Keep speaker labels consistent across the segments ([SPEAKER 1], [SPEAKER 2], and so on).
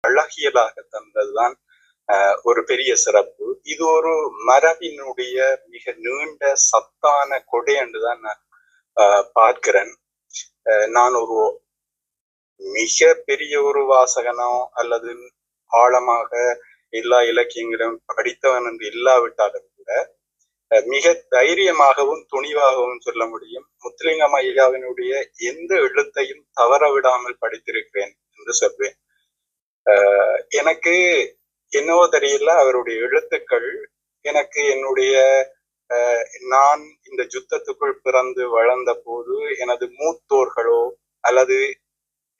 [SPEAKER 1] அழகியலாக தந்ததுதான் ஒரு பெரிய சிறப்பு. இது ஒரு மரபினுடைய மிக நீண்ட சத்தான கொடை என்றுதான் நான் பார்க்கிறேன். நான் ஒரு மிக பெரிய ஒரு வாசகனோ அல்லது ஆழமாக எல்லா இலக்கியங்களும் படித்தவன் என்று இல்லாவிட்டாலும் கூட மிக தைரியமாகவும் துணிவாகவும் சொல்ல முடியும், முத்துலிங்கம் ஐயாவினுடைய எந்த எழுத்தையும் தவற விடாமல் படித்திருக்கிறேன் என்று சொல்வேன். எனக்கு என்னவோ தெரியல, அவருடைய எழுத்துக்கள் எனக்கு என்னுடைய நான் இந்த யுத்தத்துக்குள் பிறந்து வளர்ந்த போது எனது மூத்தோர்களோ அல்லது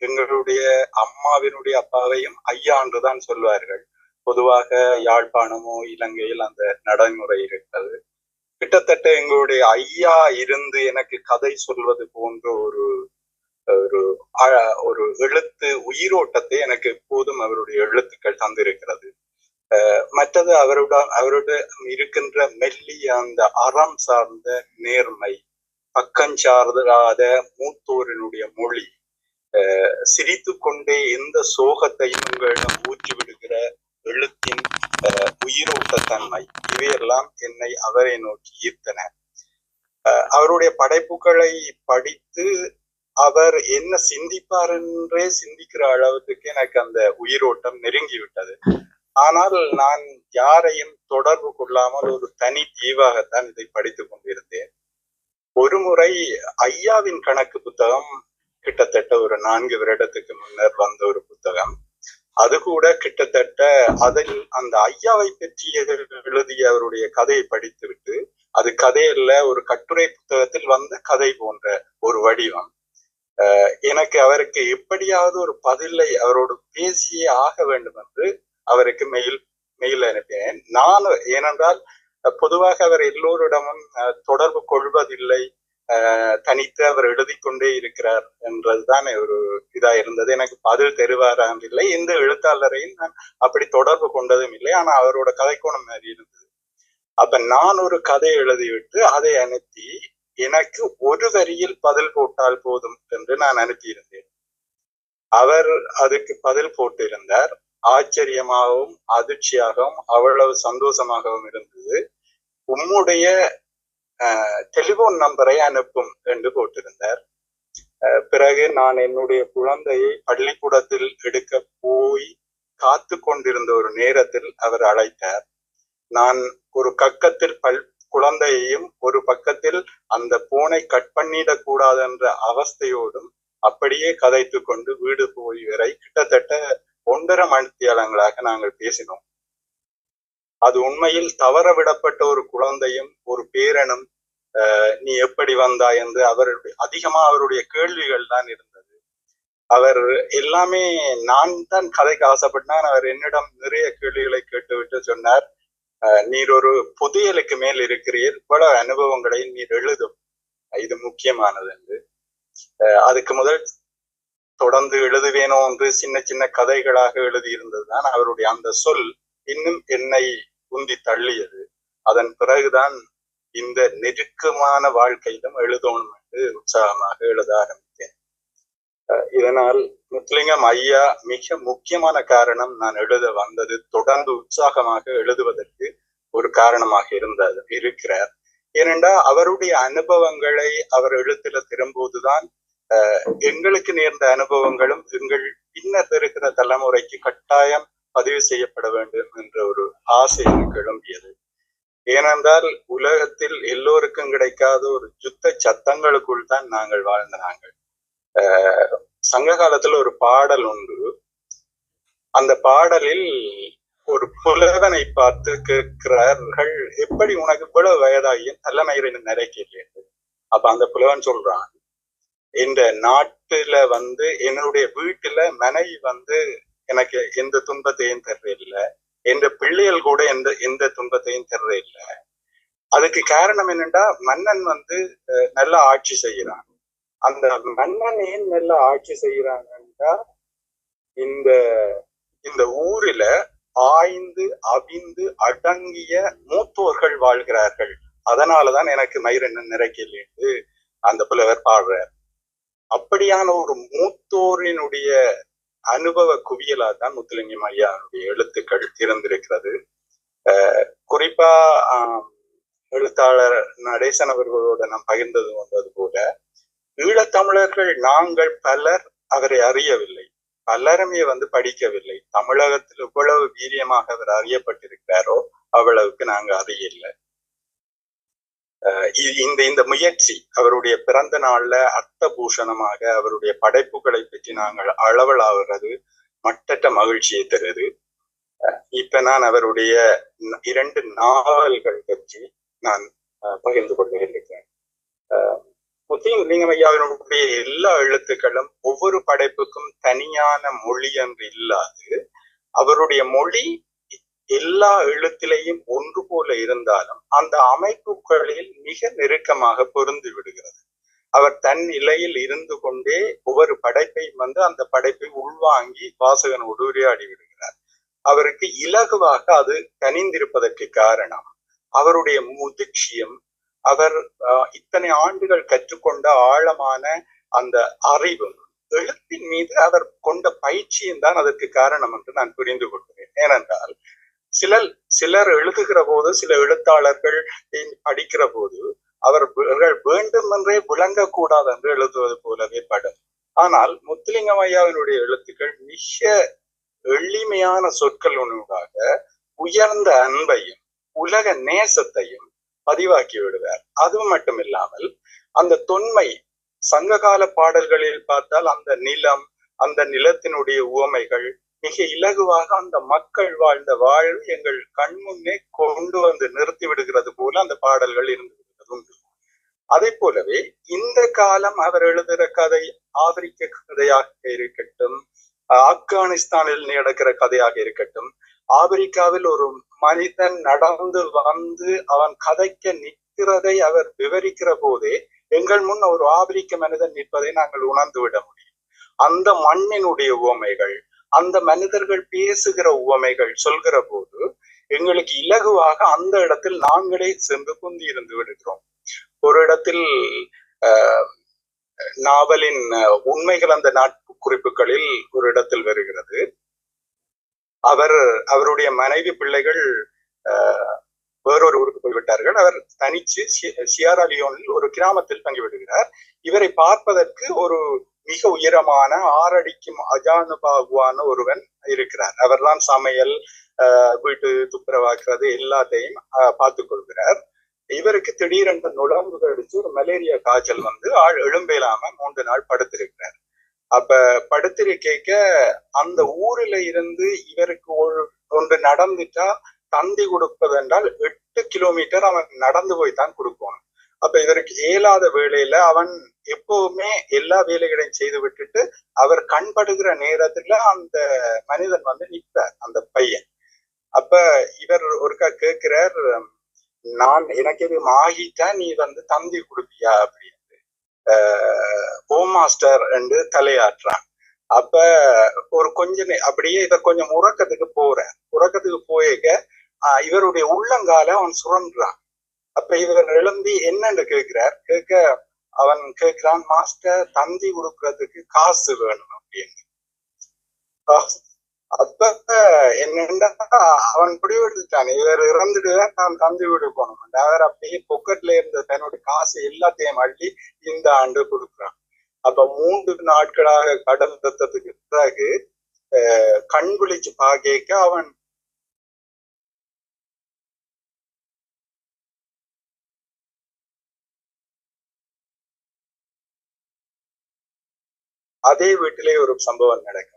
[SPEAKER 1] எங்களுடைய அம்மாவினுடைய அப்பாவையும் ஐயா என்றுதான் சொல்வார்கள். பொதுவாக யாழ்ப்பாணமோ இலங்கையில் அந்த நடைமுறை இருக்கிறது. கிட்டத்தட்ட எங்களுடைய ஐயா இருந்து எனக்கு கதை சொல்வது போன்ற ஒரு ஒரு ஒரு எழுத்து உயிரோட்டத்தை எனக்கு எப்போதும் அவருடைய எழுத்துக்கள் தந்திருக்கிறது. மற்றது அவருடைய இருக்கின்ற மெல்லிய அந்த அறம் சார்ந்த நேர்மை, பக்கஞ்சார்ந்த மூத்தோரினுடைய மொழி, சிரித்து கொண்டே எந்த சோகத்தையும் உங்களிடம் ஊற்றி விடுகிற எழுத்தின் உயிரோட்டத்தன்மை, இவையெல்லாம் என்னை அவரை நோக்கி ஈர்த்தன. அவருடைய படைப்புகளை படித்து அவர் என்ன சிந்திப்பார் என்றே சிந்திக்கிற அளவுக்கு எனக்கு அந்த உயிரோட்டம் நெருங்கிவிட்டது. ஆனால் நான் யாரையும் தொடர்பு கொள்ளாமல் ஒரு தனி தீவாகத்தான் இதை படித்துக் கொண்டிருந்தேன். ஒரு முறை ஐயாவின் கணக்கு புத்தகம், கிட்டத்தட்ட ஒரு 4 வருடத்துக்கு முன்னர் வந்த ஒரு புத்தகம், அது கூட கிட்டத்தட்ட அதில் அந்த ஐயாவை பற்றி எழுதிய அவருடைய கதையை படித்துவிட்டு, அது கதையில்ல, ஒரு கட்டுரை புத்தகத்தில் வந்த கதை போன்ற ஒரு வடிவம். எனக்கு அவருக்கு எப்படியாவது ஒரு பதிலை அவரோடு பேசியே ஆக வேண்டும் என்று அவருக்கு மெயில் அனுப்பினேன். நான் ஏனென்றால் பொதுவாக அவர் எல்லோரிடமும் தொடர்பு கொள்வதில்லை, தனித்து அவர் எழுதி கொண்டே இருக்கிறார் என்றதுதான் ஒரு இதா இருந்தது. எனக்கு பதில் தருவாரான் இல்லை, எந்த எழுத்தாளரையும் நான் அப்படி தொடர்பு கொண்டதும் இல்லை. ஆனா அவரோட கதைக்கோணம் மாதிரி இருந்தது. அப்ப நான் ஒரு கதை எழுதிவிட்டு அதை அனுப்பி எனக்கு ஒரு வரியில் பதில் போட்டால் போதும் என்று நான் அனுப்பியிருந்தேன். அவர் அதுக்கு பதில் போட்டிருந்தார். ஆச்சரியமாகவும் அதிர்ச்சியாகவும் அவ்வளவு சந்தோஷமாகவும் இருந்தது. உம்முடைய டெலிபோன் நம்பரை அனுப்பும் என்று போட்டிருந்தார். பிறகு நான் என்னுடைய குழந்தையை பள்ளிக்கூடத்தில் எடுக்க போய் காத்து கொண்டிருந்த ஒரு நேரத்தில் அவர் அழைத்தார். நான் ஒரு பக்கத்தில் குழந்தையையும் ஒரு பக்கத்தில் அந்த போனை கட் பண்ணிடக் கூடாது என்ற அவஸ்தையோடும் அப்படியே கதைத்து கொண்டு வீடு போய் வரை கிட்டத்தட்ட 1.5 மணித்தியாலங்களாக நாங்கள் பேசினோம். அது உண்மையில் தவற விடப்பட்ட ஒரு குழந்தையும் ஒரு பேரனும் நீ எப்படி வந்தாய் என்று அதிகமா அவருடைய கேள்விகள் தான் இருந்தது. அவர் எல்லாமே நான் தான் கதைக்கு ஆசைப்பட்டான். அவர் என்னிடம் நிறைய கேள்விகளை கேட்டுவிட்டு சொன்னார், நீர் ஒரு புதையலுக்கு மேல் இருக்கிறீர், பல அனுபவங்களை நீர் எழுதும், இது முக்கியமானது என்று. அதுக்கு முதல் தொடர்ந்து எழுதுவேனோ என்று சின்ன சின்ன கதைகளாக எழுதியிருந்ததுதான் அவருடைய அந்த சொல் இன்னும் என்னை உந்தி தள்ளியது. அதன் பிறகுதான் இந்த நெருக்கமான வாழ்க்கையிலும் எழுதணும் என்று உற்சாகமாக எழுத ஆரம்பித்தேன். இதனால் முத்துலிங்கம் ஐயா மிக முக்கியமான காரணம் நான் எழுத வந்தது, தொடர்ந்து உற்சாகமாக எழுதுவதற்கு ஒரு காரணமாக இருக்கிறார். ஏனென்றால் அவருடைய அனுபவங்களை அவர் எழுத்துல திரும்போதுதான் எங்களுக்கு நேர்ந்த அனுபவங்களும் எங்கள் பின்னர் இருக்கிற தலைமுறைக்கு கட்டாயம் பதிவு செய்யப்பட வேண்டும் என்ற ஒரு ஆசை எனக்கு எழும்பியது. ஏனென்றால் உலகத்தில் எல்லோருக்கும் கிடைக்காத ஒரு யுத்த சத்தங்களுக்குள் தான் நாங்கள் வாழ்ந்த நாங்கள். சங்க காலத்துல ஒரு பாடல் உண்டு. அந்த பாடலில் ஒரு புலவனை பார்த்து கேட்கிறார்கள், எப்படி உனக்கு இவ்வளவு வயதாகியும் தலைமயிரின் நிறைக்கலையே. அப்ப அந்த புலவன் சொல்றான், இந்த நாட்டுல என்னுடைய வீட்டுல மனைவி எனக்கு எந்த துன்பத்தையும் தர்றதில்லை, எந்த பிள்ளைகள் கூட எந்த துன்பத்தையும் தர்றதில்லை. அதுக்கு காரணம் என்னன்னா, மன்னன் நல்லா ஆட்சி செய்யறான். அந்த மன்னன் ஏன் நல்லா ஆட்சி செய்யறாங்கன்னா, இந்த ஊரில ஆய்ந்து அவிந்து அடங்கிய மூத்தோர்கள் வாழ்கிறார்கள், அதனாலதான் எனக்கு மயிரெண்ண நிறைக்கல என்று அந்த புலவர் பாடுறார். அப்படியான ஒரு மூத்தோரினுடைய அனுபவ குவியலா தான் முத்துலிங்கம் ஐயாவுடைய எழுத்துக்கள் இருந்திருக்கிறது. குறிப்பா எழுத்தாளர் நடேசன் அவர்களோட நாம் பகிர்ந்தது வந்தது போல, ஈழத்தமிழர்கள் நாங்கள் பலர் அவரை அறியவில்லை, பலருமே படிக்கவில்லை. தமிழகத்தில் எவ்வளவு வீரியமாக அவர் அறியப்பட்டிருக்கிறாரோ அவ்வளவுக்கு நாங்க அறியல. இந்த முயற்சி அவருடைய பிறந்த நாள்ல அர்த்த பூஷணமாக அவருடைய படைப்புகளை பற்றி நாங்கள் அளவலாகிறது மட்டற்ற மகிழ்ச்சியை தருது. இப்ப நான் அவருடைய 2 நாவல்கள் பற்றி நான் பகிர்ந்து கொண்டிருக்கிறேன். முத்துலிங்கம் ஐயாவினுடைய எல்லா எழுத்துக்களும் ஒவ்வொரு படைப்புக்கும் தனியான மொழி என்று இல்லாது, அவருடைய மொழி எல்லா எழுத்திலையும் ஒன்று போல இருந்தாலும் அந்த அமைப்புகளில் மிக நெருக்கமாக பொருந்தி விடுகிறது. அவர் தன் நிலையில் இருந்து கொண்டே ஒவ்வொரு படைப்பையும் அந்த படைப்பை உள்வாங்கி வாசகனோடு உரையாடி விடுகிறார். அவருக்கு இலகுவாக அது கனிந்திருப்பதற்கு காரணம் அவருடைய முதிர்ச்சியும், அவர் இத்தனை ஆண்டுகள் கற்றுக்கொண்ட ஆழமான அந்த அறிவும், எழுத்தின் மீது அவர் கொண்ட பயிற்சியும் தான் அதற்கு காரணம் என்று நான் புரிந்து கொள்கிறேன். ஏனென்றால் சிலர் எழுதுகிற போது, சில எழுத்தாளர்கள் படிக்கிற போது அவர்கள் வேண்டுமென்றே விளங்கக்கூடாது என்று எழுதுவது போலவே படும். ஆனால் முத்துலிங்கம் ஐயாவினுடைய எழுத்துக்கள் மிக எளிமையான சொற்களூடாக உயர்ந்த அன்பையும் உலக நேசத்தையும் பதிவாக்கி விடுவார். அது மட்டும் இல்லாமல் அந்த தொன்மை சங்ககால பாடல்களில் பார்த்தால் அந்த நிலம், அந்த நிலத்தினுடைய உவமைகள் மிக இலகுவாக அந்த மக்கள் வாழ்ந்த வாழ்வு எங்கள் கண்முன்னே கொண்டு நிறுத்தி விடுகிறது போல அந்த பாடல்கள் இருந்து உண்டு. அதே போலவே இந்த காலம் அவர் எழுதுகிற கதை ஆப்பிரிக்க கதையாக இருக்கட்டும், ஆப்கானிஸ்தானில் நடக்கிற கதையாக இருக்கட்டும், ஆப்பிரிக்காவில் ஒரு மனிதன் நடந்து அவன் கதைக்க நிற்கிறதை அவர் விவரிக்கிற போதே எங்கள் முன் ஒரு ஆப்பிரிக்க மனிதன் நிற்பதை நாங்கள் உணர்ந்து விட முடியும். அந்த மண்ணினுடைய உவமைகள், அந்த மனிதர்கள் பேசுகிற உவமைகள் சொல்கிற போது எங்களுக்கு இலகுவாக அந்த இடத்தில் நாங்களே சென்று குந்தி இருந்து விடுகிறோம். ஒரு இடத்தில் நாவலின் உண்மைகள் அந்த நாட்பு குறிப்புகளில் ஒரு இடத்தில் வருகிறது. அவருடைய மனைவி பிள்ளைகள் வேறொரு ஊருக்கு போய்விட்டார்கள். அவர் தனிச்சு சியாரா லியோனில் ஒரு கிராமத்தில் தங்கிவிடுகிறார். இவரை பார்ப்பதற்கு ஒரு மிக உயரமான 6 அடிக்கும் அஜானுபாகுவான ஒருவன் இருக்கிறார். அவர்தான் சமையல், வீட்டு துப்புரவாக்குறது எல்லாத்தையும் பார்த்துக் கொள்கிறார். இவருக்கு திடீரென்று நுழம்பு கடிச்சு ஒரு மலேரியா காய்ச்சல் ஆள் எழும்பேலாம 3 நாள் படுத்திருக்கிறார். அப்ப படுத்திருக்க அந்த ஊரில இருந்து இவருக்கு ஒன்று நடந்துட்டா தந்தி கொடுப்பதென்றால் 8 கிலோமீட்டர் அவன் நடந்து போய் தான் கொடுக்கணும். அப்ப இதற்கு இயலாத வேளையில அவன் எப்பவுமே எல்லா வேலைகளையும் செய்து விட்டுட்டு அவர் கண்படுகிற நேரத்துல அந்த மனிதன் நிற்பார், அந்த பையன். அப்ப இவர் ஒருக்கா கேட்கிறார், நான் எனக்கு எதுவும் ஆகிட்டா நீ தந்தி கொடுப்பியா அப்படின்னு ஓ மாஸ்டர் என்று தலையாற்றான். அப்ப ஒரு அப்படியே இவர் கொஞ்சம் உறக்கத்துக்கு போயிருக்க இவருடைய உள்ளங்கால அவன் சுரன்றான். அப்ப இவர் எழும்பி என்னன்னு கேட்க அவன் கேட்கிறான், மாஸ்டர் தந்தி கொடுக்கறதுக்கு காசு வேணும் அப்படின்னு. அப்ப என்னண்டா அவன் முடிவெடுத்துட்டான், இவர் இறந்துட்டுதான் நான் தந்தி கொடுக்கணும். அவர் அப்படியே பொக்கெட்ல இருந்த தன்னுடைய காசு எல்லாத்தையும் அள்ளி இந்த ஆண்டு கொடுக்குறான். அப்ப 3 நாட்களாக கடந்ததுக்கு பிறகு கண் விழிச்சு பாக்க அவன் அதே வீட்டிலே ஒரு சம்பவம் நடக்கும்.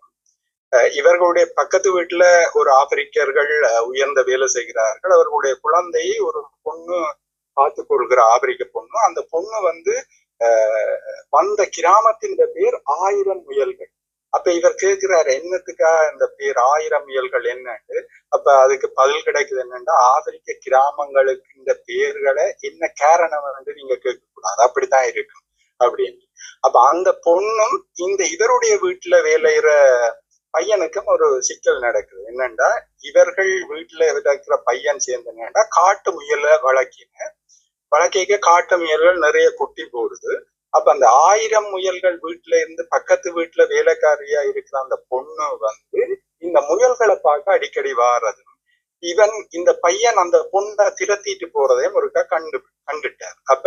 [SPEAKER 1] இவர்களுடைய பக்கத்து வீட்டுல ஒரு ஆப்பிரிக்கர்கள் உயர்ந்த வேலை செய்கிறார்கள். அவர்களுடைய குழந்தையை ஒரு பொண்ணு பார்த்து கொள்கிற ஆப்பிரிக்க பொண்ணு. அந்த பொண்ணு வந்த கிராமத்தின் பேர் 1000 முயல்கள். அப்ப இவர் கேட்கிறாரு, என்னத்துக்கா இந்த பேர் 1000 முயல்கள் என்னன்னு. அப்ப அதுக்கு பதில் கிடைக்குது என்னன்னா, ஆப்பிரிக்க கிராமங்களுக்கு இந்த பேர்களை என்ன காரணம் நீங்க கேட்க கூடாது, அப்படித்தான் இருக்கும் அப்படின்னு. அப்ப அந்த பொண்ணும் இவருடைய வீட்டுல வேலையிற பையனுக்கும் ஒரு சிக்கல் நடக்குது. என்னன்னா, இவர்கள் வீட்டுல இருக்கிற பையன் சேர்ந்தா காட்டு முயலை வளர்க்க காட்டு முயல்கள் நிறைய குட்டி போடுது. அப்ப அந்த 1000 முயல்கள் வீட்டுல இருந்து பக்கத்து வீட்டுல வேலைக்காரியா இருக்கிற அந்த பொண்ணு வந்து இந்த முயல்களை பார்க்க அடிக்கடி வாரது. இவன் இந்த பையன் அந்த பொண்ணை திருத்திட்டு போறதையும் ஒருக்கா கண்டுட்டார். அப்ப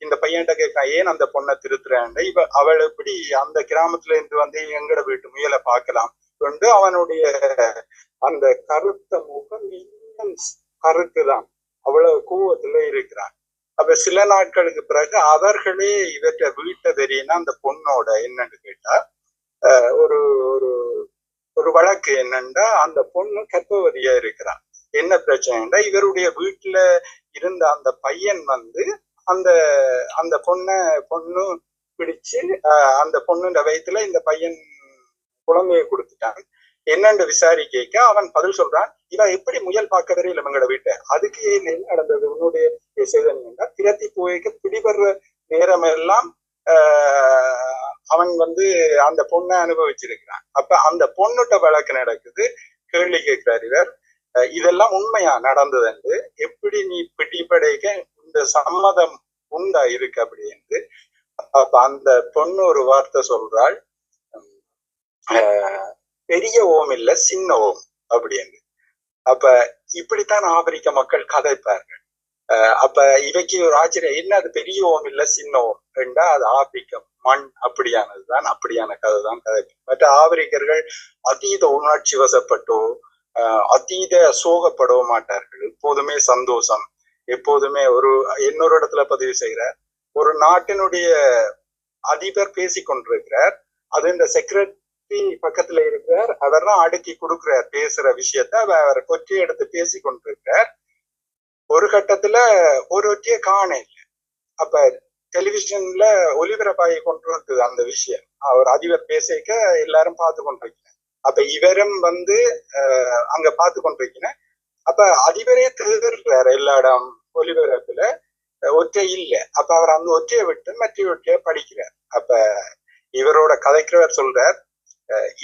[SPEAKER 1] இந்த பையன்கிட்ட கேட்கான், ஏன் அந்த பொண்ணை திருத்துறாண்ட, அவள் எப்படி அந்த கிராமத்துல இருந்து வந்து எங்கட வீட்டு முயலை பார்க்கலாம் கொண்டு அவனுடைய அந்த கருத்த முகம் இன்னும் கருத்துதான், அவ்வளவு கோவத்துல இருக்கிறான். அப்ப சில நாட்களுக்கு பிறகு அவர்களே இவற்றை வீட்டை தெரியும்னா அந்த பொண்ணோட என்னன்னு கேட்டா ஒரு ஒரு வழக்கு என்னன்னா, அந்த பொண்ணு கர்ப்பவதியா இருக்கிறான். என்ன பிரச்சனைன்னா, இவருடைய வீட்டுல இருந்த அந்த பையன் வந்து அந்த அந்த பொண்ணு பிடிச்சு அந்த பொண்ணுன்ற வயத்துல இந்த பையன் குழந்தைய கொடுத்துட்டான். என்னன்னு விசாரிக்க அவன் பதில் சொல்றான், இவன் எப்படி முயல் பார்க்க வரையில இவங்களோட வீட்டை, அதுக்கு என்ன நடந்தது உன்னுடைய செய்தா திரத்தி போய்க்க பிடிபடுற நேரம் எல்லாம் அவன் வந்து அந்த பொண்ணை அனுபவிச்சிருக்கிறான். அப்ப அந்த பொண்ணுட்ட வழக்கு நடக்குது. கேள்வி கேட்கிறார் இவர், இதெல்லாம் உண்மையா நடந்தது என்று, எப்படி நீ பிடிபடைக்க இந்த சம்மதம் உண்டா இருக்கு அப்படின்னு. அப்ப அந்த பொண்ணு ஒரு வார்த்தை சொல்றாள், பெரிய ஓம் இல்ல சின்ன ஓம் அப்படின்னு. அப்ப இப்படித்தான் ஆப்பிரிக்க மக்கள் கதைப்பார்கள். அப்ப இவைக்கு ஒரு ஆச்சரியம், என்ன அது பெரிய ஓம் இல்ல சின்ன ஓம் என்றா அது ஆப்பிரிக்க மண் அப்படியானதுதான், அப்படியான கதை தான் கதை. மற்ற ஆப்பிரிக்கர்கள் அதீத உணர்ச்சி வசப்பட்டோ அதீத சோகப்படவோ மாட்டார்கள். எப்போதுமே சந்தோஷம், எப்போதுமே இன்னொரு இடத்துல பதிவு செய்கிறார், ஒரு நாட்டினுடைய அதிபர் பேசி கொண்டிருக்கிறார், அது இந்த செக்ரட்டரி பக்கத்துல இருக்கிறார், அவர் தான் அடுக்கி கொடுக்கிறார் பேசுற விஷயத்த, அவர் கொற்றியை எடுத்து பேசி கொண்டிருக்கிறார். ஒரு கட்டத்துல ஒரு ஒற்றிய காண இல்லை. அப்ப டெலிவிஷன்ல ஒலிபரப்பாகி கொண்டிருக்குது அந்த விஷயம், அவர் அதிபர் பேசிக்க எல்லாரும் பார்த்து கொண்டிருக்கிறார். அப்ப இவரும் வந்து அங்க பார்த்து கொண்டிருக்கிறேன். அப்ப அதிபரே தேர்றாரு எல்லா இடம் ஒலிபரப்புல, ஒற்றை இல்லை. அப்ப அவர் அந்த ஒற்றையை விட்டு மற்ற ஒற்றைய படிக்கிறார். அப்ப இவரோட கதைக்கிறவர் சொல்றார்,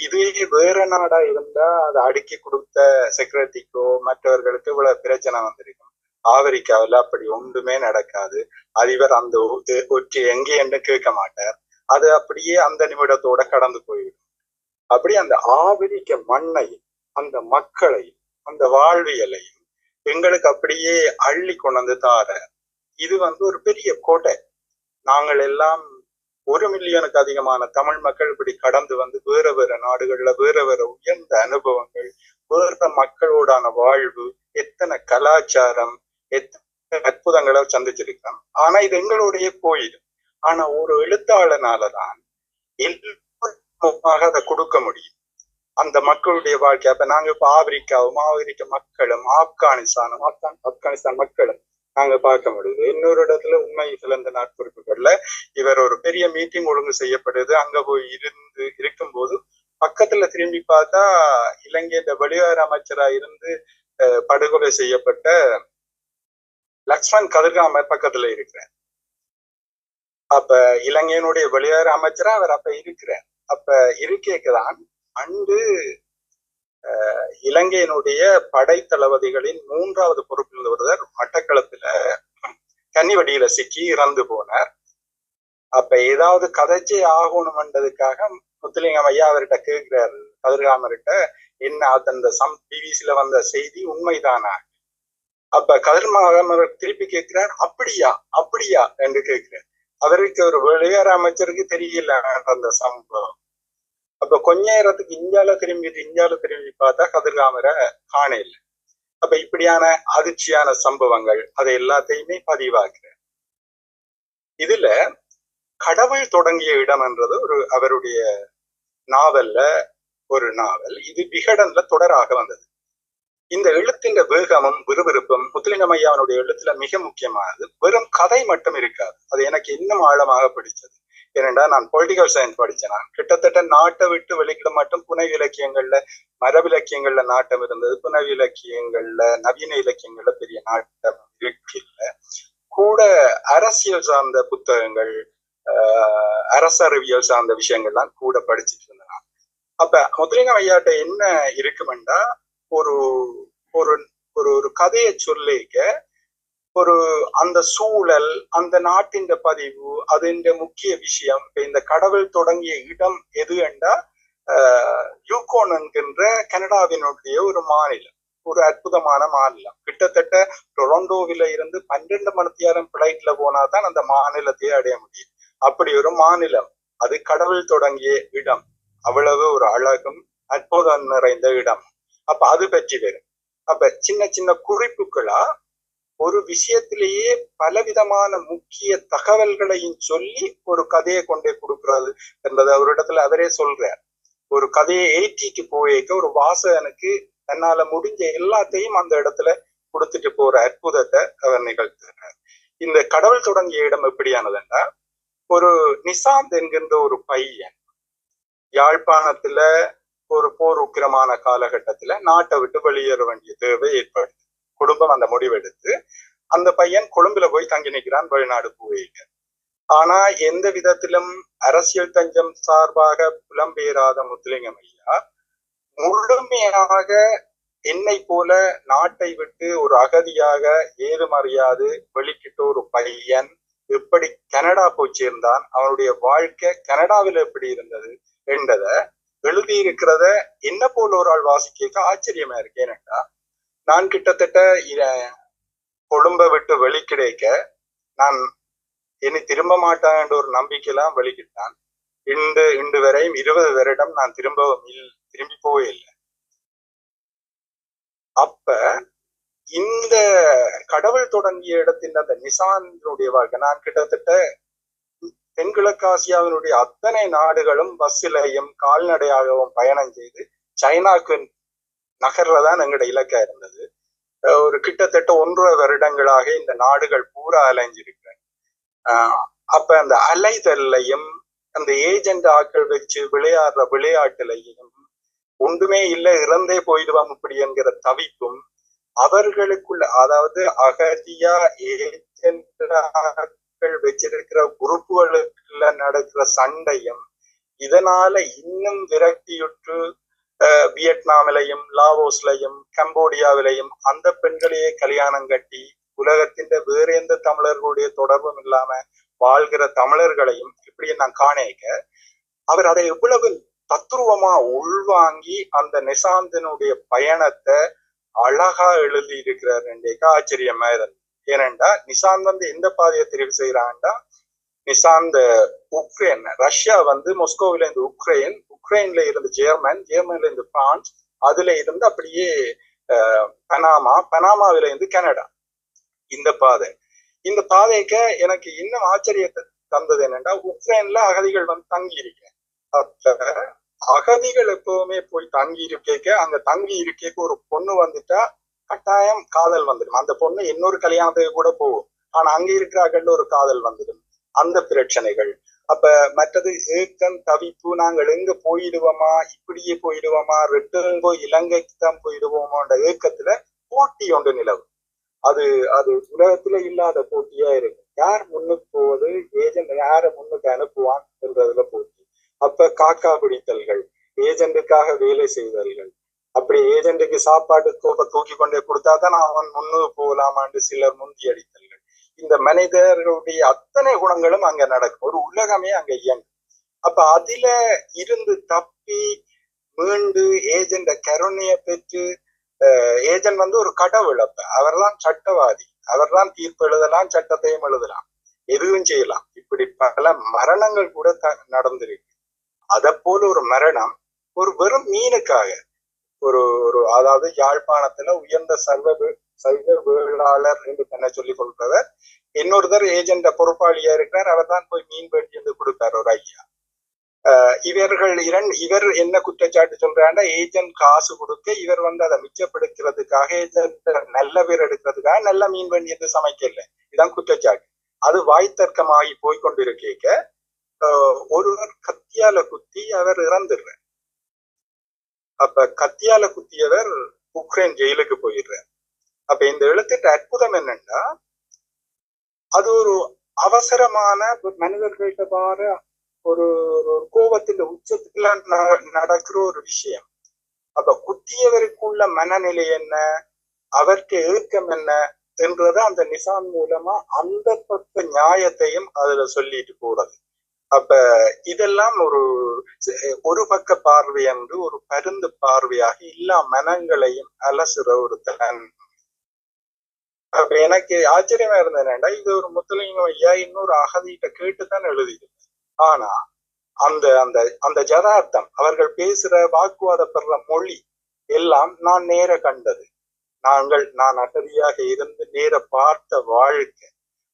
[SPEAKER 1] இதே வேற நாடா இருந்தா அதை அடுக்கி கொடுத்த செக்ரட்டரிக்கோ மற்றவர்களுக்கு இவ்வளவு பிரச்சனை வந்திருக்கும். ஆப்பிரிக்காவில் அப்படி ஒன்றுமே நடக்காது. அதிபர் அந்த ஒற்றை எங்கே என்று கேட்க மாட்டார், அது அப்படியே அந்த நிமிடத்தோட கடந்து போயிடும். அப்படி அந்த ஆப்பிரிக்க மண்ணையும் அந்த மக்களையும் அந்த வாழ்வியலையும் எங்களுக்கு அப்படியே அள்ளி கொண்டு தார. இது வந்து ஒரு பெரிய கோட்டை. நாங்கள் எல்லாம் 1 மில்லியனுக்கு அதிகமான தமிழ் மக்கள் இப்படி கடந்து வந்து வேற வேற நாடுகள்ல வேற வேற உயர்ந்த அனுபவங்கள், வேற மக்களோடான வாழ்வு, எத்தனை கலாச்சாரம், எத்தனை அற்புதங்களை சந்திச்சிருக்கிறோம். ஆனா இது எங்களுடைய கோயில். ஆனா ஒரு எழுத்தாளனாலதான் அதை கொடுக்க முடியும் அந்த மக்களுடைய வாழ்க்கை. அப்ப நாங்க இப்ப ஆப்பிரிக்காவும் ஆப்பிரிக்க மக்களும் ஆப்கானிஸ்தான் மக்களும் நாங்க பார்க்க முடியுது. இன்னொரு இடத்துல உண்மை சிறந்த நாட்பொறுப்புகள்ல இவர் ஒரு பெரிய மீட்டிங் ஒழுங்கு செய்யப்படுது. அங்க போய் இருக்கும்போது பக்கத்துல திரும்பி பார்த்தா இலங்கையில வெளிவார அமைச்சரா இருந்து படுகொலை செய்யப்பட்ட லக்ஷ்மன் கதிர்காமர் பக்கத்துல இருக்கிறார். அப்ப இலங்கையினுடைய வெளிவார அமைச்சரா அவர் அப்ப இருக்கிறார். அப்ப இருக்கேக்குதான் அன்று இலங்கையினுடைய படை தளபதிகளின் 3வது பொறுப்பில் ஒருவர் மட்டக்களத்துல கன்னிவடியில சிக்கி இறந்து போனார். அப்ப ஏதாவது கதைச்சே ஆகணும்ன்றதுக்காக முத்துலிங்கம் ஐயா அவர்கிட்ட கேட்கிறாரு கதிர்காமர்கிட்ட, என்ன அந்த டிவிசில வந்த செய்தி உண்மைதானா? அப்ப கதிர்காமர் திருப்பி கேட்கிறார், அப்படியா என்று கேட்கிறார். அவருக்கு ஒரு வெளியார அமைச்சருக்கு தெரியல அந்த சம்பவம். அப்ப கொஞ்ச நேரத்துக்கு இந்தியால திரும்பி பார்த்தா கதிர்காமரை காண இல்லை. அப்ப இப்படியான அதிர்ச்சியான சம்பவங்கள் அதை எல்லாத்தையுமே பதிவாக்குறார். இதுல கடவுள் தொடங்கிய இடம் என்றது அவருடைய நாவல்ல ஒரு நாவல். இது விகடன்ல தொடராக வந்தது. இந்த எழுத்தின் வேகமும் விறுவிறுப்பும் முத்துலிங்கம் ஐயாவனுடைய எழுத்துல மிக முக்கியமானது. வெறும் கதை மட்டும் இருக்காது. அது எனக்கு இன்னும் ஆழமாக பிடிச்சது. ஏனென்றா நான் பொலிட்டிக்கல் சயின்ஸ் படித்தேன். நான் கிட்டத்தட்ட நாட்டை விட்டு வெளிக்கிட மட்டும் புனைவு இலக்கியங்கள்ல மரபிலக்கியங்கள்ல நாட்டம் இருந்தது. புனைவு இலக்கியங்கள்ல நவீன இலக்கியங்கள்ல பெரிய நாட்டம் இருக்கில்ல. கூட அரசியல் சார்ந்த புத்தகங்கள், அரசறிவியல் சார்ந்த விஷயங்கள்லாம் கூட படிச்சுட்டு இருந்தேன். அப்ப முத்துலிங்கம் ஐயாட்ட என்ன இருக்குமெண்டா, ஒரு ஒரு ஒரு கதையை சொல்லிக்க ஒரு அந்த சூழல், அந்த நாட்டின் பதிவு, அதின் முக்கிய விஷயம். இந்த கடவுள் தொடங்கிய இடம் எது என்றா யூகோன் என்கின்ற கனடாவினுடைய ஒரு மாநிலம், ஒரு அற்புதமான மாநிலம். கிட்டத்தட்ட டொரண்டோவில இருந்து 12 மணி நேரம் பிளைட்ல போனாதான் அந்த மாநிலத்தை அடைய முடியும். அப்படி ஒரு மாநிலம், அது கடவுள் தொடங்கிய இடம். அவ்வளவு ஒரு அழகும் அற்புதம் நிறைந்த இடம். அப்ப அது பற்றி வரும். அப்ப சின்ன சின்ன குறிப்புகளா ஒரு விஷயத்திலேயே பலவிதமான முக்கிய தகவல்களையும் சொல்லி ஒரு கதையை கொண்டே கொடுக்கிறது என்பது அவரிடத்துல அவரே சொல்றார். ஒரு கதையை ஏற்றிட்டு போயிருக்க ஒரு வாசகனுக்கு தன்னால முடிஞ்ச எல்லாத்தையும் அந்த இடத்துல கொடுத்துட்டு போற அற்புதத்தை அவர் நிகழ்த்துறார். இந்த கடவுள் தொடங்கிய இடம் எப்படியானதுன்னா, ஒரு நிசாந்த் என்கின்ற ஒரு பையன் யாழ்ப்பாணத்துல ஒரு போர் உக்கிரமான காலகட்டத்துல நாட்டை விட்டு வெளியேற வேண்டிய தேவை ஏற்படுது. குடும்பம் அந்த முடிவெடுத்து அந்த பையன் கொழும்புல போய் தங்கி நிற்கிறான், வெளிநாடு போயிங்க. ஆனா எந்த விதத்திலும் அரசியல் தஞ்சம் சார்பாக புலம்பெயராத முத்துலிங்கம் ஐயா முழுமையாக என்னை போல நாட்டை விட்டு ஒரு அகதியாக ஏதுமறியாது வெளிக்கிட்ட ஒரு பையன் எப்படி கனடா போய் சேர்ந்தான், அவனுடைய வாழ்க்கை கனடாவில் எப்படி இருந்தது என்றத எழுதியிருக்கிறத என்ன போல ஒரு ஆள் வாசிக்க ஆச்சரியமா இருக்கு. ஏனென்றா நான் கிட்டத்தட்ட கொழும்பை விட்டு வெளிக்கிடைக்க நான் இனி திரும்ப மாட்டான் என்ற ஒரு நம்பிக்கையெல்லாம் வெளிக்கிட்டான். இன்று வரையும் 20 வருடம் நான் திரும்பி போவே இல்லை. அப்ப இந்த கடவுள் தொடங்கிய இடத்தின் அந்த நிசாந்தினுடைய வாழ்க்கை, நான் கிட்டத்தட்ட தென்கிழக்காசியாவினுடைய அத்தனை நாடுகளும் பஸ்ஸிலையும் கால்நடையாகவும் பயணம் செய்து சைனாக்கு நகர்றதான் எங்களோட இலக்கா இருந்தது. ஒரு கிட்டத்தட்ட 1.5 வருடங்களாக இந்த நாடுகள் பூரா அலைஞ்சிருக்கிறேன். அப்ப அந்த அலைதல்லையும் அந்த ஏஜென்ட் ஆட்கள் வச்சு விளையாடுற விளையாட்டுலையும் ஒன்றுமே இல்லை, இறந்தே போயிடுவாங்க இப்படி என்கிற தவிப்பும், அவர்களுக்குள்ள அதாவது அகதியா ஏஜென்ட்கள் வச்சிருக்கிற குரூப்புகளுக்குள்ள நடக்கிற சண்டையும், இதனால இன்னும் விரக்தியுற்று வியட்நாமிலையும் லாவோஸ்லையும் கம்போடியாவிலையும் அந்த பெண்களையே கல்யாணம் கட்டி உலகத்தின் வேற எந்த தமிழர்களுடைய தொடர்பும் இல்லாம வாழ்கிற தமிழர்களையும் இப்படி நான் காணேக்க, அவர் அதை எவ்வளவு தத்துருவமா உள்வாங்கி அந்த நிசாந்தனுடைய பயணத்தை அழகா எழுதி இருக்கிறார் என்றேக்க ஆச்சரியமா இருந்தது. ஏனென்றா நிசாந்த் வந்து எந்த பாதையை தெரிவு செய்யறான்டா, நிசாந்த் உக்ரைன், ரஷ்யா வந்து மொஸ்கோவில இருந்து உக்ரைன், உக்ரைன்ல இருந்து ஜெர்மன்ல இருந்து பிரான்ஸ், அதுல இருந்து அப்படியே பனாமாவில இருந்து கனடா. இந்த பாதைக்கு எனக்கு இன்னும் ஆச்சரியத்தை தந்தது என்னன்னா, உக்ரைன்ல அகதிகள் வந்து தங்கி இருக்கேன். அகதிகள் எப்பவுமே போய் தங்கி இருக்க, அங்க தங்கி இருக்க ஒரு பொண்ணு வந்துட்டா கட்டாயம் காதல் வந்துடும். அந்த பொண்ணு இன்னொரு கல்யாணத்துக்கு கூட போகும், ஆனா அங்க இருக்கிறார்கள் ஒரு காதல் வந்துடும். அந்த பிரச்சனைகள். அப்ப மற்றது ஏக்கம் தவிப்பு, நாங்கள் எங்க போயிடுவோமா, இப்படியே போயிடுவோமா, ரிட்டர்ன் போய் இலங்கைக்கு தான் போயிடுவோமான்ற ஏக்கத்துல போட்டி ஒன்று நிலவு. அது உலகத்துல இல்லாத போட்டியா இருக்கு. யார் முன்னுக்கு போவது, ஏஜென்ட் யார முன்னுக்கு அனுப்புவான் என்றதுல போட்டி. அப்ப காக்கா பிடித்தல்கள், ஏஜென்ட்டுக்காக வேலை செய்தல்கள், அப்படி ஏஜென்ட்டுக்கு சாப்பாடு தூக்கி கொண்டே கொடுத்தாதான் அவன் முன்னுக்கு போகலாமான்னு சிலர் முந்தி அடித்தல்கள். இந்த மனிதர்களுடைய அத்தனை குணங்களும் அங்க நடக்கும். ஒரு உலகமே அங்க இயங்கும். அப்ப அதுல இருந்து தப்பி மீண்டு ஏஜென்ட கருணையை பெற்று, ஏஜென்ட் வந்து ஒரு கடவுள். அப்ப அவர் தான் சட்டவாதி, அவர் தான் தீர்ப்பு எழுதலாம், சட்டத்தையும் எழுதலாம், எதுவும் செய்யலாம். இப்படி பல மரணங்கள் கூட நடந்திருக்கு. அத போல ஒரு மரணம் ஒரு வெறும் மீனுக்காக அதாவது யாழ்ப்பாணத்துல உயர்ந்த சைவ வேளாளர் என்று தன்னை சொல்லிக் கொள்பவர் இன்னொருத்தர் ஏஜென்ட பொறுப்பாளியா இருக்கிறார். அவர் தான் போய் மீன் வெட்டி வந்து கொடுப்பார் ஒரு ஐயா. இவர் என்ன குற்றச்சாட்டு சொல்றாண்டா, ஏஜென்ட் காசு கொடுக்க இவர் வந்து அதை மிச்சப்படுத்துறதுக்காக, ஏஜென்ட் நல்ல பேர் எடுக்கிறதுக்காக நல்ல மீன் வண்டி என்று சமைக்கல. இதுதான் குற்றச்சாட்டு. அது வாய்த்தர்க்கமாகி போய்கொண்டிருக்க ஒருவர் கத்தியால குத்தி அவர் இறந்துடுறார். அப்ப கத்தியால குத்தியவர் உக்ரைன் ஜெயிலுக்கு போயிடுறார். அப்ப இந்த எழுத்துட்டு அற்புதம் என்னன்னா, அது ஒரு அவசரமான மனிதர்கள்ட்ட பார ஒரு கோபத்தின் உச்சத்துல நடக்கிற ஒரு விஷயம். அப்ப குத்தியவருக்குள்ள மனநிலை என்ன, அவருக்கு ஏக்கம் என்ன, என்றத அந்த நிசான் மூலமா அந்த பக்க நியாயத்தையும் அதுல சொல்லிட்டு போறது. அப்ப இதெல்லாம் ஒரு பக்க பார்வை என்று ஒரு பருந்து பார்வையாக எல்லா மனங்களையும் அலசுற ஒரு தன். அப்ப எனக்கு ஆச்சரியமா இருந்ததுன்னா, இது ஒரு முத்துலிங்கம் ஐயா இன்னொரு அகதிகிட்ட கேட்டுத்தான் எழுதிது. ஆனா அந்த அந்த அந்த ஜதார்த்தம் அவர்கள் பேசுற வாக்குவாதப்படுற மொழி எல்லாம் நான் நேர கண்டது. நான் அகதியாக இருந்து நேர பார்த்த வாழ்க்கை.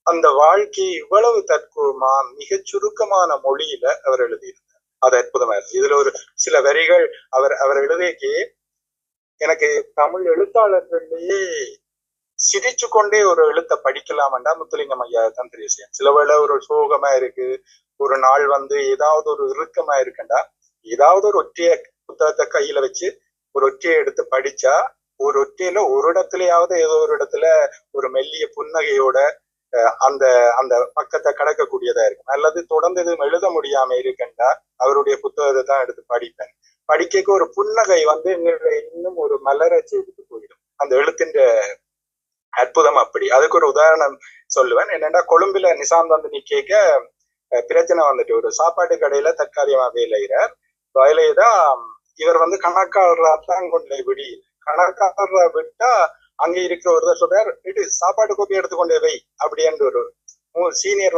[SPEAKER 1] அந்த வாழ்க்கையை இவ்வளவு தற்கூறமா மிகச் சுருக்கமான மொழியில அவர் எழுதியிருந்தார். அது அற்புதமா இருக்கு. இதுல ஒரு சில வரிகள் அவர் எழுதியக்கே எனக்கு தமிழ் எழுத்தாளர்கள்லயே சிரிச்சு கொண்டே ஒரு எழுத்தை படிக்கலாம்டா முத்துலிங்கம் ஐயா தான் தெரியும். சில வேளை ஒரு சோகமா இருக்கு, ஒரு நாள் ஏதாவது ஒரு இறுக்கமா இருக்குண்டா, ஏதாவது ஒரு ஒற்றைய புத்தகத்தை கையில வச்சு ஒரு ஒற்றையை எடுத்து படிச்சா ஒரு ஒற்றையில ஒரு இடத்துலயாவது ஏதோ ஒரு இடத்துல ஒரு மெல்லிய புன்னகையோட அந்த அந்த பக்கத்தை கடக்கக்கூடியதா இருக்கும். அல்லது தொடர்ந்து எதுவும் எழுத முடியாம இருக்குண்டா அவருடைய புத்தகத்தை தான் எடுத்து படிப்பேன். படிக்க ஒரு புன்னகை இன்னும் ஒரு மலர செய்துட்டு போயிடும் அந்த எழுத்தின் அற்புதம். அப்படி அதுக்கு ஒரு உதாரணம் சொல்லுவேன். என்னன்னா கொழும்புல நிசாந்த் நிக்க பிரச்சனை ஒரு சாப்பாட்டு கடையில தற்காலிகமா வேலைதான் இவர் கணக்காளரா தான் கொண்டு விடி கணக்காளரா விட்டா அங்க இருக்கிற ஒருத்தர் சொல்றார், இது சாப்பாட்டு கோப்பி எடுத்துக்கொண்டே வை அப்படின்னு ஒரு சீனியர்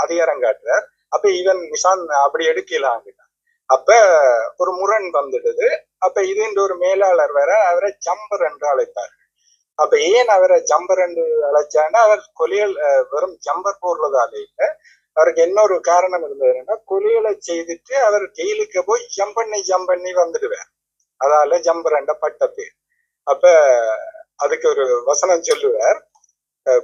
[SPEAKER 1] அதிகாரம் காட்டுறார். அப்ப இவன் நிசாந்த் அப்படி எடுக்கலாம். அப்ப ஒரு முரண் வந்துடுது. அப்ப இது ஒரு மேலாளர் வேற அவரை ஜம்பர் என்று அழைப்பார்கள். அப்ப ஏன் அவரை ஜம்பர் என்று அழைச்சான்னா அவர் கொலையல் வெறும் ஜம்பர் போடுறதால இல்லை, அவருக்கு இன்னொரு காரணம் இருந்ததுன்னா கொலையலை செய்துட்டு அவர் ஜெயிலுக்கு போய் ஜம்ப் பண்ணி வந்துடுவார். அதால ஜம்பர் என்ற பட்ட பேர். அப்ப அதுக்கு ஒரு வசனம் சொல்லுவார்,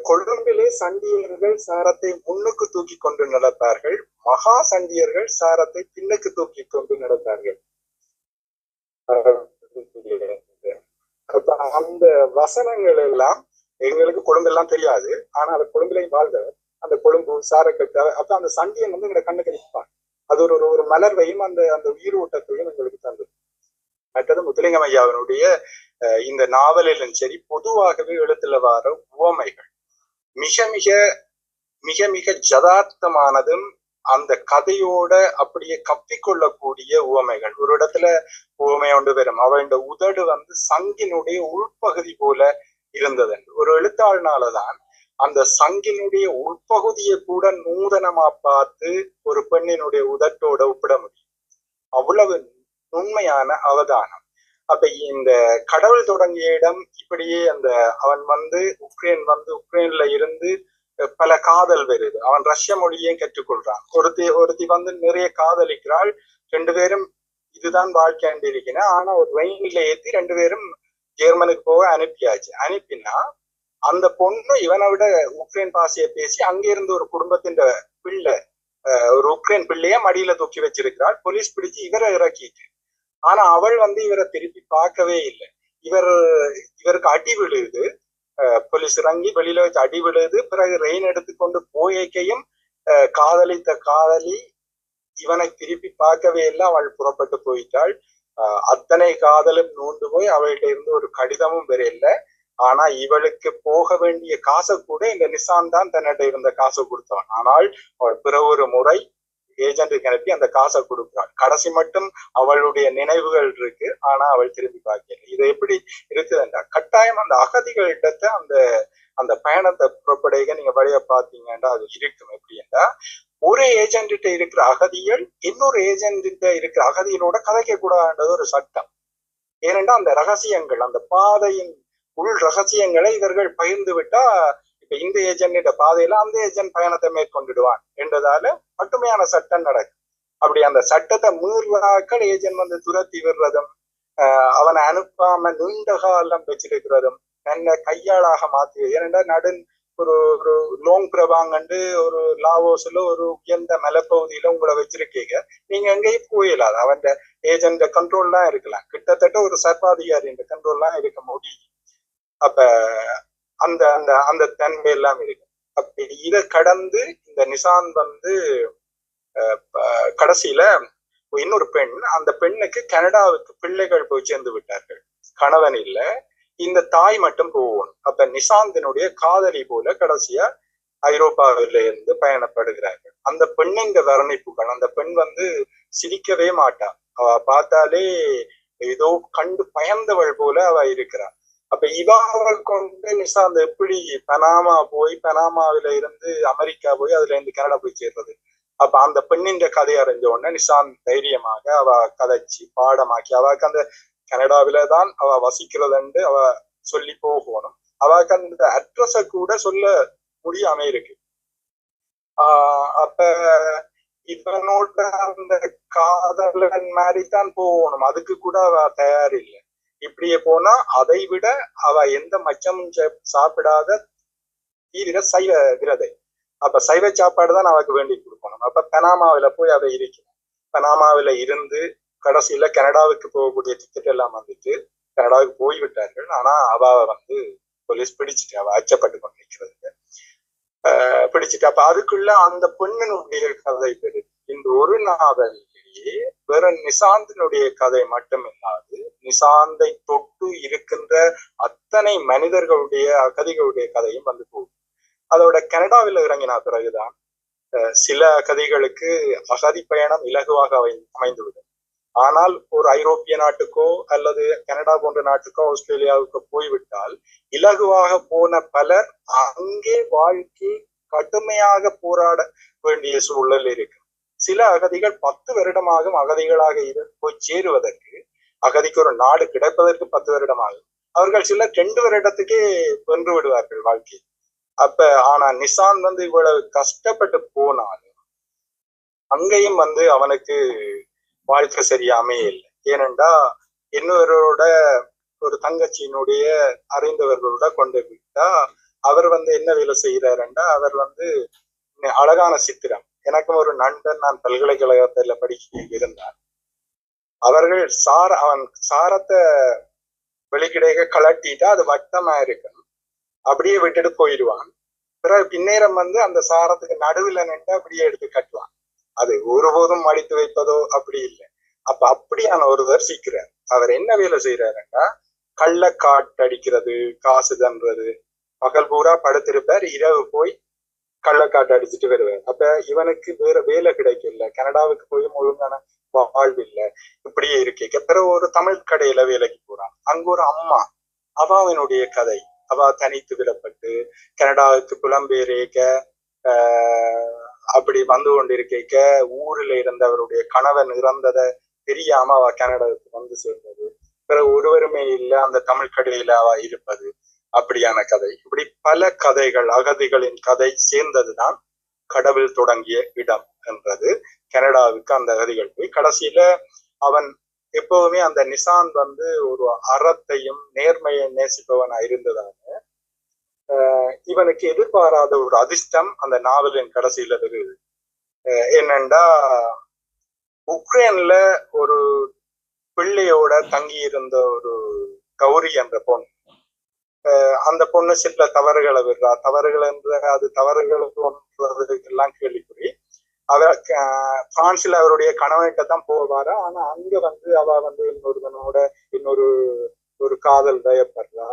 [SPEAKER 1] கொழும்பிலே சண்டியர்கள் சாரத்தை முன்னுக்கு தூக்கி கொண்டு நடப்பார்கள், மகா சண்டியர்கள் சாரத்தை பின்னுக்கு தூக்கி கொண்டு நடப்பார்கள். அந்த வசனங்கள் எல்லாம் எங்களுக்கு கொழும்பெல்லாம் தெரியாது, ஆனா அந்த கொழும்புலையும் வாழ்ந்தவர் அந்த கொழும்பு சாரக்கட்டு. அப்ப அந்த சண்டியன் எங்க கண்ணுக்கு நிற்பான். அது ஒரு மலர்வையும் அந்த அந்த உயிரோட்டத்தையும் எங்களுக்கு தந்தது. மற்றது முத்துலிங்கம் ஐயாவினுடைய இந்த நாவலிலும் சரி பொதுவாகவே எழுத்துல வர உவமைகள் மிக மிக மிக மிக ஜதார்த்தமானதும் அந்த கதையோட அப்படியே கப்பிக்கொள்ளக்கூடிய உவமைகள். ஒரு இடத்துல உவமை ஒன்று வரும், அவளுடைய உதடு சங்கினுடைய உள்பகுதி போல இருந்தது. ஒரு எழுத்தாளனாலதான் அந்த சங்கினுடைய உள்பகுதியை கூட நூதனமா பார்த்து ஒரு பெண்ணினுடைய உதட்டோட ஒப்பிட முடியும். அவ்வளவு உண்மையான அவதானம். அப்ப இந்த கடவுள் தொடங்கிய இடம் இப்படியே அந்த அவன் உக்ரைன்ல இருந்து பல காதல் வருது. அவன் ரஷ்ய மொழியையும் கற்றுக்கொள்றான். ஒருத்தி நிறைய காதலிக்கிறாள். 2 பேரும் இதுதான் வாழ்க்கையாண்டு இருக்கிறேன். ஆனா ஒரு ட்ரெயின்ல ஏத்தி 2 பேரும் ஜெர்மனுக்கு போக அனுப்பினா அந்த பொண்ணு இவனை விட உக்ரைன் பாஷையை பேசி அங்கிருந்து ஒரு குடும்பத்தின் பிள்ளை ஒரு உக்ரைன் பிள்ளைய மடியில தூக்கி வச்சிருக்கிறாள். போலீஸ் பிடிச்சு இவரை இறக்கிட்டு, ஆனா அவள் இவரை திருப்பி பார்க்கவே இல்லை. இவருக்கு அடி விழுது, போலீஸ் இறங்கி வெளியில வச்சு அடி விழுது. பிறகு ரெயின் எடுத்துக்கொண்டு போயக்கையும் காதலித்த காதலி இவனை திருப்பி பார்க்கவே இல்லை. அவள் புறப்பட்டு போயிட்டாள். அத்தனை காதலும் நூண்டு போய் அவள்கிட்ட இருந்து ஒரு கடிதமும் வேற இல்லை. ஆனா இவளுக்கு போக வேண்டிய காசை கூட இந்த நிசாந்த் தான் தன்னிட்ட இருந்த காசை கொடுத்தான். ஆனால் அவள் பிற ஒரு முறை ஏஜென்ட்டுக்கு அனுப்பி அந்த காசை கொடுக்குறாள். கடைசி மட்டும் அவளுடைய நினைவுகள் இருக்கு, ஆனா அவள் திரும்பி பார்க்கல. இது எப்படி இருக்குதுன்றா கட்டாயம் அந்த அகதிகளிடத்த அந்த அந்த பயணத்தை புறப்படைக நீங்க வழிய பாத்தீங்கன்னா அது இருக்கும். எப்படின்னா ஒரு ஏஜென்ட் இருக்கிற அகதிகள் இன்னொரு ஏஜென்ட் இருக்கிற அகதிகளோட கதைக்க கூடாதுன்றது ஒரு சட்டம். ஏனென்றா அந்த ரகசியங்கள், அந்த பாதையின் உள் ரகசியங்களை இவர்கள் பகிர்ந்து விட்டா இப்ப இந்த ஏஜென்ட் பாதையில அந்த ஏஜென்ட் பயணத்தை மேற்கொண்டுடுவான் என்றதால மட்டுமையான சட்டம் நடக்கும். அப்படி அந்த சட்டத்தை மீறாக்கள் ஏஜென்ட் துரத்தி விடுறதும் அவனை அனுப்பாம நீண்ட காலம் வச்சிருக்கிறதும் என்ன கையாளாக மாத்தி. ஏனென்றா ஒரு லோங் பிரபாங்கண்டு ஒரு லாவோஸ்ல ஒரு உயர்ந்த மலைப்பகுதியில உங்களை வச்சிருக்கீங்க, நீங்க எங்கேயும் போயிடலாது. அவன் ஏஜென்ட் கண்ட்ரோல்லாம் இருக்கலாம், கிட்டத்தட்ட ஒரு சர்வாதிகாரி கண்ட்ரோல்லாம் இருக்க முடியும். அப்ப அந்த அந்த அந்த தன்மை எல்லாம் இருக்கு. அப்படி இதை கடந்து இந்த நிசாந்த் கடைசியில இன்னொரு பெண், அந்த பெண்ணுக்கு கனடாவுக்கு பிள்ளைகள் போய் சேர்ந்து விட்டார்கள். கணவன் இல்லை, இந்த தாய் மட்டும் போகணும். அப்ப நிசாந்தினுடைய காதலி போல கடைசியா ஐரோப்பாவில இருந்து பயணப்படுகிறார்கள். அந்த பெண்ணின் வர்ணிப்புகள், அந்த பெண் வந்து சிரிக்கவே மாட்டான், அவ பார்த்தாலே ஏதோ கண்டு பயந்தவள் போல அவ இருக்கிறாள். அப்ப இவாவை கொண்டு நிசாந்த் எப்படி பனாமா போய் பனாமாவில இருந்து அமெரிக்கா போய் அதுல இருந்து கனடா போய் சேர்றது. அப்ப அந்த பெண்ணின் கதை அறிஞ்ச உடனே நிசாந்த் தைரியமாக அவ கதைச்சு பாடமாக்கி அவக்கு அந்த கனடாவில தான் அவ வசிக்கிறதுண்டு அவ சொல்லி போகணும். அவக்கு அந்த அட்ரஸ கூட சொல்ல முடியாம இருக்கு. அப்ப இவனோட அந்த காதலன் மாதிரிதான் போகணும், அதுக்கு கூட அவ தயார் இல்லை. இப்படியே போனா அதை விட அவ எந்த மச்சமும் சாப்பிடாத தீவிர சைவ விரதை. அப்ப சைவ சாப்பாடு தான் அவக்கு வேண்டி கொடுக்கணும். அப்ப பனாமாவில போய் அவ இருக்கணும். பனாமாவில இருந்து கடைசியில கனடாவுக்கு போகக்கூடிய டிக்கெட் எல்லாம் வந்துட்டு கனடாவுக்கு போய்விட்டார்கள். ஆனா அவ வந்து போலீஸ் பிடிச்சிட்டு அவ அச்சப்பட்டு கொண்டு நிற்கிறதுக்கு பிடிச்சிட்டு. அப்ப அதுக்குள்ள அந்த பெண்ணினுடைய கதை பெரு இந்த ஒரு நாவலிலேயே வேற நிசாந்தினுடைய கதை மட்டும் இல்லாது நிசாந்தை தொட்டு இருக்கின்ற அத்தனை மனிதர்களுடைய அகதிகளுடைய கதையும் வந்து போகும். அதோட கனடாவில் இறங்கின பிறகுதான் சில அகதிகளுக்கு அகதி பயணம் இலகுவாக அமைந்துவிடும். ஆனால் ஒரு ஐரோப்பிய நாட்டுக்கோ அல்லது கனடா போன்ற நாட்டுக்கோ ஆஸ்திரேலியாவுக்கோ போய்விட்டால் இலகுவாக போன பலர் அங்கே வாழ்க்கை கடுமையாக போராட வேண்டிய சூழல் இருக்கு. சில அகதிகள் 10 வருடமாகும் அகதிகளாக போய் சேருவதற்கு, அகதிக்கு ஒரு நாடு கிடைப்பதற்கு 10 வருடமாகும். அவர்கள் சிலர் 2 வருடத்துக்கே வென்று விடுவார்கள் வாழ்க்கை. அப்ப ஆனா நிசாந்த் வந்து இவ்வளவு கஷ்டப்பட்டு போனாலும் அங்கேயும் வந்து அவனுக்கு வாழ்க்கை சரியா அமையல. ஏனென்றா இன்னொருவரோட ஒரு தங்கச்சியினுடைய அறிந்தவர்களோட கொண்டு விட்டா அவர் வந்து என்ன வேலை செய்யறாருண்டா, அவர் வந்து அழகான சித்திரம். எனக்கும் ஒரு நண்பன், நான் பல்கலைக்கழகத்துல படிக்க இருந்தார். அவர்கள் அவன் சாரத்தை வெளிக்கிடையே கலட்டிட்டா அது வட்டமா இருக்கணும், அப்படியே விட்டுட்டு போயிடுவான். பிறகு பின்னேரம் வந்து அந்த சாரத்துக்கு நடுவில் நின்று அப்படியே எடுத்து கட்டுவான். அது ஒருபோதும் மடித்து வைப்பதோ அப்படி இல்லை. அப்ப அப்படியான ஒருவர் சிக்கிறார். அவர் என்ன வேலை செய்யறாருன்னா, கள்ளக்காட்டு அடிக்கிறது, காசு தன்றது. பகல் பூரா படுத்திருப்பார், இரவு போய் கள்ளக்காட்டு அடிச்சுட்டு வருவார். அப்ப இவனுக்கு வேற வேலை கிடைக்கல, கனடாவுக்கு போய் ஒழுங்கான வாழ்வு இல்லை, இப்படியே இருக்க. பிறகு ஒரு தமிழ் கடையில வேலைக்கு போறான். அங்க ஒரு அம்மா, அவனுடைய கதை. அவ தனித்து விடப்பட்டு கனடாவுக்கு புலம்பெயர்க்க அப்படி வந்து கொண்டிருக்க, ஊரில் இருந்தவருடைய கணவன் இறந்ததை தெரியாம அவ கனடாவுக்கு வந்து சேர்ந்தது. பிறகு ஒருவருமே இல்லை, அந்த தமிழ் கடையில அவ இருப்பது, அப்படியான கதை. இப்படி பல கதைகள், அகதிகளின் கதை சேர்ந்ததுதான் கடவுள் தொடங்கிய இடம் என்றது. கனடாவுக்கு அந்த அகதிகள் போய் கடைசியில அவன் எப்பவுமே அந்த நிசாந்த் வந்து ஒரு அறத்தையும் நேர்மையை நேசிப்பவனா இருந்ததாக இவனுக்கு எதிர்பாராத ஒரு அதிர்ஷ்டம் அந்த நாவலின் கடைசியில வருது. என்னண்டா, உக்ரைன்ல ஒரு பிள்ளையோட தங்கி இருந்த ஒரு கௌரி என்ற பொண்ணு, அந்த பொண்ணு சில தவறுகளை விடுறா. தவறுகள் என்ற அது தவறுகள் எல்லாம் கேள்விக்குறி. அவர் பிரான்ஸ்ல அவருடைய கணவன்கிட்ட தான் போவாரா. ஆனா அங்க வந்து அவ வந்து இன்னொரு காதல் தயப்படுறா.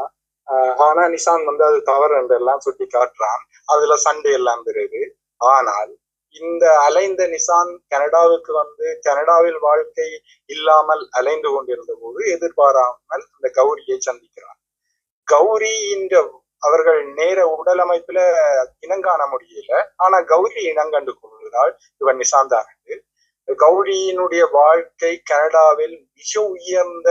[SPEAKER 1] ஆனா நிசாந்த் வந்து அது தவறு என்றெல்லாம் சுட்டி காட்டுறான். அதுல சண்டை எல்லாம் வருது. ஆனால் இந்த அலைந்த நிசாந்த் கனடாவுக்கு வந்து கனடாவில் வாழ்க்கை இல்லாமல் அலைந்து கொண்டிருந்த போது எதிர்பாராமல் அந்த கௌரியை சந்திக்கிறான். கௌரி அவர்கள் நேர உடல் அமைப்புல இனங்காண முடியல. ஆனா கௌரி இனங்கண்டு கொள்கிறாள் இவன் நிசாந்தானது. கௌரியினுடைய வாழ்க்கை கனடாவில் மிக உயர்ந்த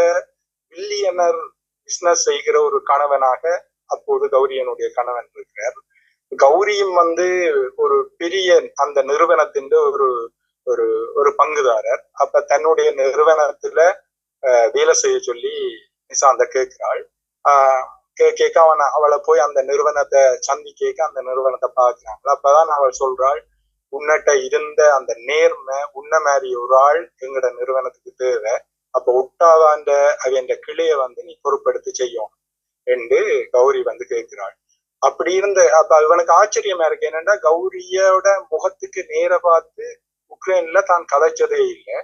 [SPEAKER 1] பில்லியனர் பிசினஸ் செய்கிற ஒரு கணவனாக அப்போது கௌரியனுடைய கணவன் இருக்கிறார். கௌரியும் வந்து ஒரு பெரிய அந்த நிறுவனத்தின் ஒரு பங்குதாரர். அப்ப தன்னுடைய நிறுவனத்துல வேலை செய்ய சொல்லி நிசாந்த கேட்கிறாள். கேட்க அவளை போய் அந்த நிறுவனத்தை சந்தி கேட்க அந்த நிறுவனத்தை பார்க்கிறாங்க. அப்பதான் அவள் சொல்றாள், உன்னிட்ட இருந்த அந்த நேர்மை, உன்ன மாதிரி ஒரு ஆள் எங்கட நிறுவனத்துக்கு தேவை. அப்ப ஒட்டாவாண்ட அவன் கிளைய வந்து நீ பொறுப்படுத்தி செய்யும் என்று கௌரி வந்து கேட்கிறாள். அப்படி இருந்த அப்ப இவனுக்கு ஆச்சரியமா இருக்கு. என்னன்னா, கௌரியோட முகத்துக்கு நேர பார்த்து உக்ரைன்ல தான் கதைச்சதே இல்லை.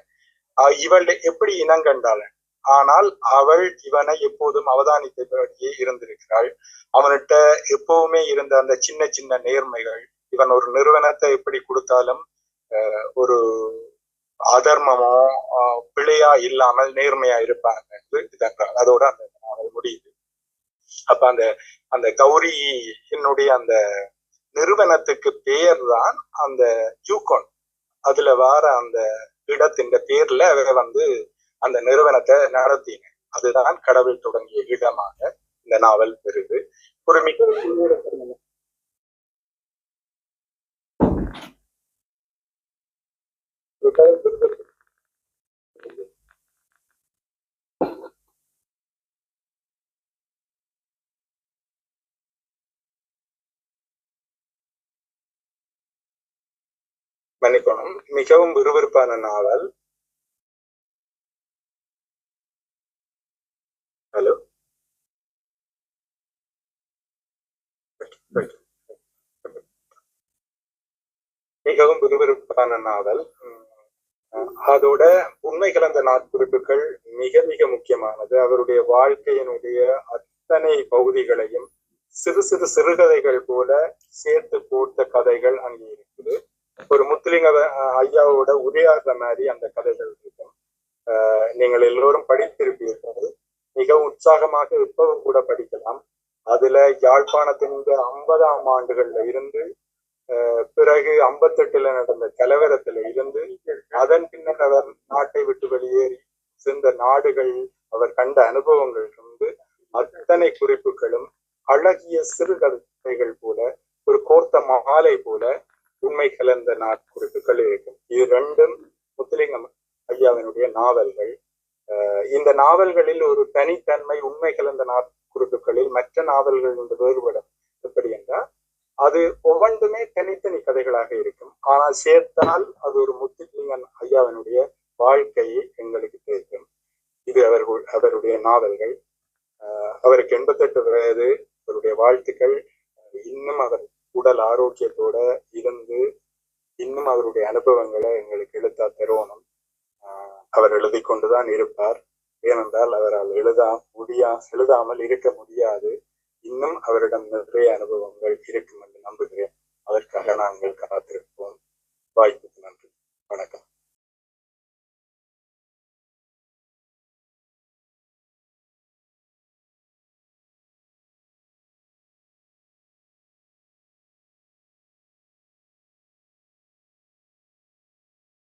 [SPEAKER 1] இவள் எப்படி இனங்கண்டாள். ஆனால் அவள் இவனை எப்போதும் அவதானித்தபடியே இருந்திருக்கிறாள். அவன்கிட்ட எப்பவுமே இருந்த அந்த சின்ன சின்ன நேர்மைகள், இவன் ஒரு நிறுவனத்தை எப்படி கொடுத்தாலும் ஒரு அதர்மமோ பிழையா இல்லாமல் நேர்மையா இருப்பாங்க என்று இதென்றால் அதோட அந்த நாவல் முடியுது. அப்ப அந்த அந்த கௌரியினுடைய அந்த நிறுவனத்துக்கு பெயர் தான் அந்த யூகான். அதுல வார அந்த இடத்தின் பேர்ல அந்த நிறுவனத்தை நடத்தின. அதுதான் கடவுள் தொடங்கிய இடமாக இந்த நாவல் பெறுது. ஒரு மிக மன்னிக்கணும், மிகவும் விறுவிறுப்பான நாவல். ஹலோ, மிகவும் விறுவிறுப்பான நாவல். அதோட உண்மை கலந்த நாட்குறிப்புகள் மிக மிக முக்கியமானது. அவருடைய வாழ்க்கையினுடைய அத்தனை பகுதிகளையும் சிறு சிறு சிறுகதைகள் போல சேர்த்து போட்ட கதைகள் அங்கே இருக்குது. ஒரு முத்துலிங்க ஐயாவோட உரையாடுற மாதிரி அந்த கதைகள் இருக்கும். நீங்கள் எல்லோரும் படித்திருப்பீர்கள். மிக உற்சாகமாக இப்பவும் கூட படிக்கலாம். அதுல யாழ்ப்பாணத்தின் 50ஆம் ஆண்டுகள்ல இருந்து பிறகு 58ல நடந்த கலவரத்துல இருந்து அதன் பின்னர் அவர் நாட்டை விட்டு வெளியேறி சென்ற நாடுகள், அவர் கண்ட அனுபவங்கள் இருந்து அத்தனை குறிப்புகளும் அழகிய சிறுகதைகள் போல, ஒரு கோர்த்த மாலை போல உண்மை கலந்த நாட்குறிப்புகள் இருக்கும். இது ரெண்டும் முத்துலிங்கம் ஐயாவினுடைய நாவல்கள். இந்த நாவல்களில் ஒரு தனித்தன்மை உண்மை கலந்த நாட்குறிப்புகளில் மற்ற நாவல்கள் என்று வேறுபடும். எப்படி என்றால் அது ஒவ்வொன்றுமே தனித்தனி கதைகளாக இருக்கும். ஆனால் சேர்த்தால் அது ஒரு முத்துலிங்கன் ஐயாவினுடைய வாழ்க்கையை எங்களுக்கு தெரியும். இது அவருடைய நாவல்கள். அவருக்கு 88 வயது. அவருடைய வாழ்த்துக்கள். இன்னும் அவர் உடல் ஆரோக்கியத்தோட இருந்து இன்னும் அவருடைய அனுபவங்களை எங்களுக்கு எழுத்தா தருவணும். அவர் எழுதி கொண்டுதான் இருப்பார். ஏனென்றால் அவரால் எழுதாமல் இருக்க முடியாது. இன்னும் அவரிடம் நிறைய அனுபவங்கள் இருக்கும் என்று நம்புகிறேன். அதற்காக நாங்கள் காத்திருப்போம். வாய்ப்பு